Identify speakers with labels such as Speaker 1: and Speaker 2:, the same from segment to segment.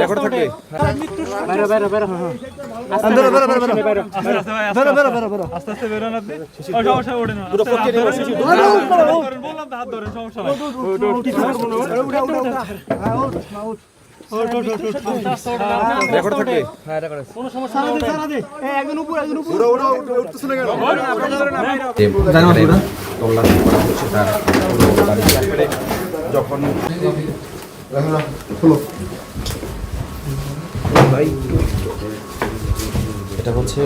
Speaker 1: Record থাকবে
Speaker 2: আস্তে আস্তে বেরোন আপনি সমস্যা ওঠে না বললাম হাত ধরেন সমস্যা
Speaker 1: রেকর্ড থাকবে
Speaker 2: কোনো সমস্যা নেই একজন উপর
Speaker 1: উঠতেছে না কেন
Speaker 3: তল্লাশি করা হচ্ছে তার যখন এটা হচ্ছে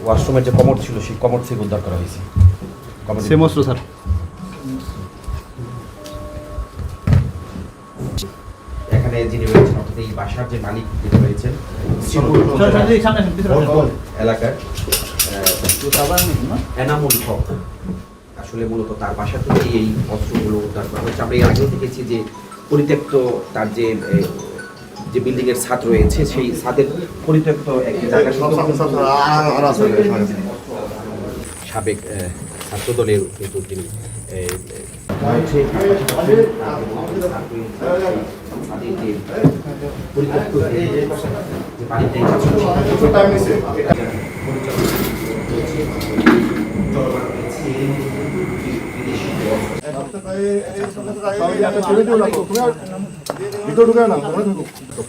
Speaker 3: ওয়াশরুমের যে কমোড ছিল সেই কমোড থেকে উদ্ধার করা হয়েছে
Speaker 1: সেম অস্ত্র স্যার
Speaker 3: এখানে যিনি রয়েছেন অর্থাৎ এই বাসার যে মালিক যিনি রয়েছেন এলাকার এনামুল হক আসলে মূলত তার বাসা থেকে এই অস্ত্রগুলো উদ্ধার করা হয়েছে। আমরা এর আগেও দেখেছি যে পরিত্যক্ত তার যে বিল্ডিং এর ছাদ রয়েছে সেই ছাদের পরিত্যক্ত একটি জায়গা সাবেক ছাত্র দলের কিন্তু তিনি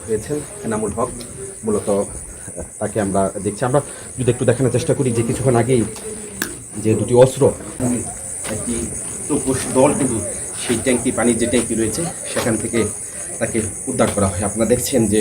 Speaker 3: হয়েছেন এনামুল হক মূলত তাকে আমরা দেখছি। আমরা যদি একটু দেখানোর চেষ্টা করি যে কিছুক্ষণ আগেই যে দুটি অস্ত্র একটি দল কিন্তু সেই ট্যাঙ্কি পানির যে ট্যাঙ্কি রয়েছে সেখান থেকে তাকে উদ্ধার করা হয়। আপনারা দেখছেন যে